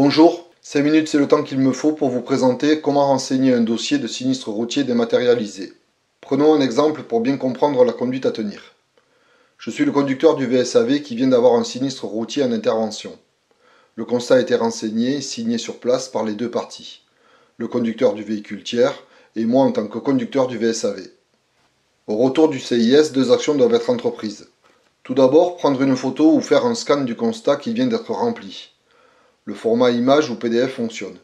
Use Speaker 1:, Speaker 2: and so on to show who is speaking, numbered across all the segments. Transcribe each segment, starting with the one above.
Speaker 1: Bonjour, 5 minutes c'est le temps qu'il me faut pour vous présenter comment renseigner un dossier de sinistre routier dématérialisé. Prenons un exemple pour bien comprendre la conduite à tenir. Je suis le conducteur du VSAV qui vient d'avoir un sinistre routier en intervention. Le constat a été renseigné et signé sur place par les deux parties, le conducteur du véhicule tiers et moi en tant que conducteur du VSAV. Au retour du CIS, deux actions doivent être entreprises. Tout d'abord, prendre une photo ou faire un scan du constat qui vient d'être rempli. Le format image ou PDF fonctionne.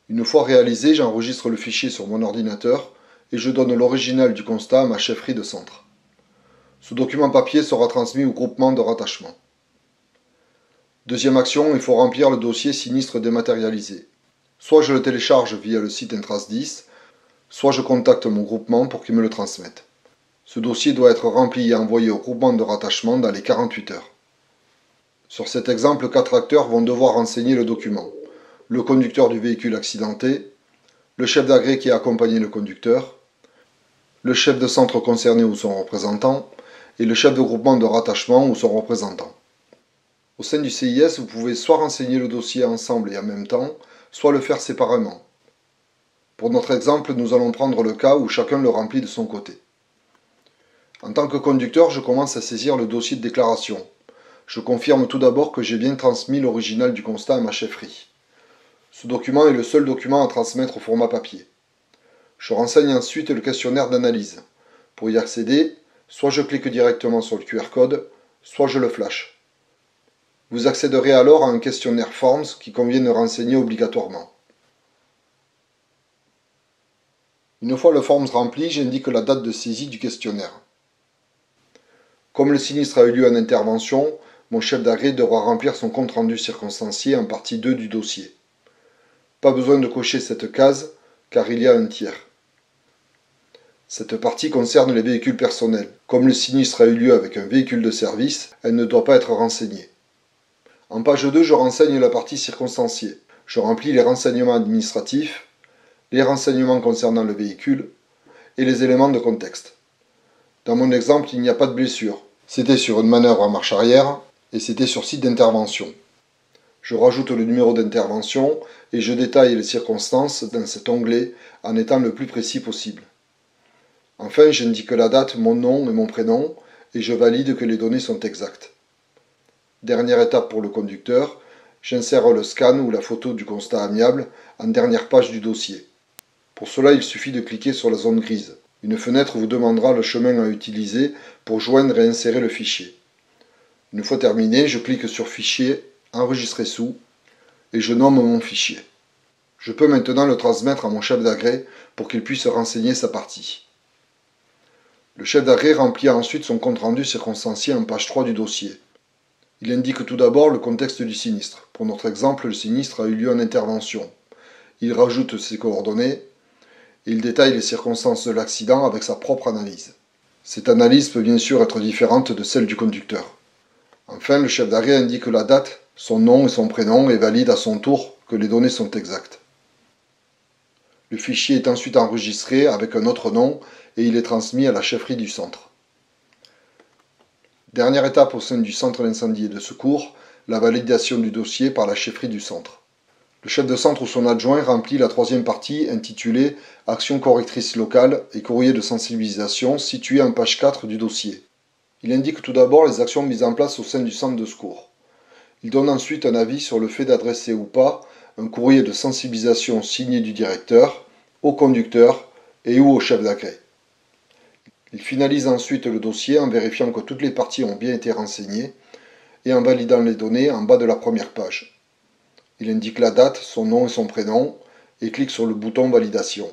Speaker 1: Une fois réalisé, j'enregistre le fichier sur mon ordinateur et je donne l'original du constat à ma chefferie de centre. Ce document papier sera transmis au groupement de rattachement. Deuxième action, il faut remplir le dossier sinistre dématérialisé. Soit je le télécharge via le site Intras10, soit je contacte mon groupement pour qu'il me le transmette. Ce dossier doit être rempli et envoyé au groupement de rattachement dans les 48 heures. Sur cet exemple, 4 acteurs vont devoir renseigner le document. Le conducteur du véhicule accidenté, le chef d'agré qui a accompagné le conducteur, le chef de centre concerné ou son représentant, et le chef de groupement de rattachement ou son représentant. Au sein du CIS, vous pouvez soit renseigner le dossier ensemble et en même temps, soit le faire séparément. Pour notre exemple, nous allons prendre le cas où chacun le remplit de son côté. En tant que conducteur, je commence à saisir le dossier de déclaration. Je confirme tout d'abord que j'ai bien transmis l'original du constat à ma chefferie. Ce document est le seul document à transmettre au format papier. Je renseigne ensuite le questionnaire d'analyse. Pour y accéder, soit je clique directement sur le QR code, soit je le flash. Vous accéderez alors à un questionnaire Forms qui convient de renseigner obligatoirement. Une fois le Forms rempli, j'indique la date de saisie du questionnaire. Comme le sinistre a eu lieu en intervention, mon chef d'agré devra remplir son compte-rendu circonstancié en partie 2 du dossier. Pas besoin de cocher cette case, car il y a un tiers. Cette partie concerne les véhicules personnels. Comme le sinistre a eu lieu avec un véhicule de service, elle ne doit pas être renseignée. En page 2, je renseigne la partie circonstanciée. Je remplis les renseignements administratifs, les renseignements concernant le véhicule et les éléments de contexte. Dans mon exemple, il n'y a pas de blessure. C'était sur une manœuvre en marche arrière et c'était sur site d'intervention. Je rajoute le numéro d'intervention et je détaille les circonstances dans cet onglet en étant le plus précis possible. Enfin, j'indique la date, mon nom et mon prénom et je valide que les données sont exactes. Dernière étape pour le conducteur, j'insère le scan ou la photo du constat amiable en dernière page du dossier. Pour cela, il suffit de cliquer sur la zone grise. Une fenêtre vous demandera le chemin à utiliser pour joindre et insérer le fichier. Une fois terminé, je clique sur Fichier, Enregistrer sous et je nomme mon fichier. Je peux maintenant le transmettre à mon chef d'agré pour qu'il puisse renseigner sa partie. Le chef d'agré remplit ensuite son compte-rendu circonstancié en page 3 du dossier. Il indique tout d'abord le contexte du sinistre. Pour notre exemple, le sinistre a eu lieu en intervention. Il rajoute ses coordonnées et il détaille les circonstances de l'accident avec sa propre analyse. Cette analyse peut bien sûr être différente de celle du conducteur. Enfin, le chef d'agré indique la date, son nom et son prénom et valide à son tour que les données sont exactes. Le fichier est ensuite enregistré avec un autre nom et il est transmis à la chefferie du centre. Dernière étape au sein du centre d'incendie et de secours, la validation du dossier par la chefferie du centre. Le chef de centre ou son adjoint remplit la troisième partie intitulée « Action correctrice locale et courrier de sensibilisation » située en page 4 du dossier. Il indique tout d'abord les actions mises en place au sein du centre de secours. Il donne ensuite un avis sur le fait d'adresser ou pas un courrier de sensibilisation signé du directeur, au conducteur et ou au chef d'agré. Il finalise ensuite le dossier en vérifiant que toutes les parties ont bien été renseignées et en validant les données en bas de la première page. Il indique la date, son nom et son prénom et clique sur le bouton Validation.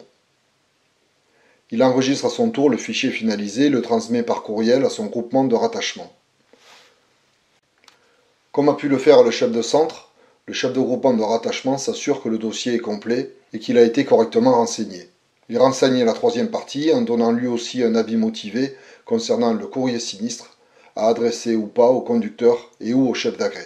Speaker 1: Il enregistre à son tour le fichier finalisé et le transmet par courriel à son groupement de rattachement. Comme a pu le faire le chef de centre, le chef de groupement de rattachement s'assure que le dossier est complet et qu'il a été correctement renseigné. Il renseigne la troisième partie en donnant lui aussi un avis motivé concernant le courrier sinistre à adresser ou pas au conducteur et ou au chef d'agré.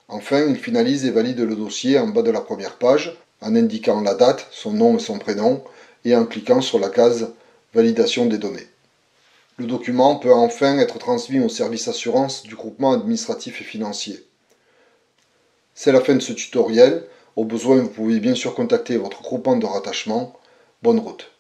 Speaker 1: Enfin, il finalise et valide le dossier en bas de la première page en indiquant la date, son nom et son prénom et en cliquant sur la case « Validation des données ». Le document peut enfin être transmis au service assurance du groupement administratif et financier. C'est la fin de ce tutoriel. Au besoin, vous pouvez bien sûr contacter votre groupement de rattachement. Bonne route.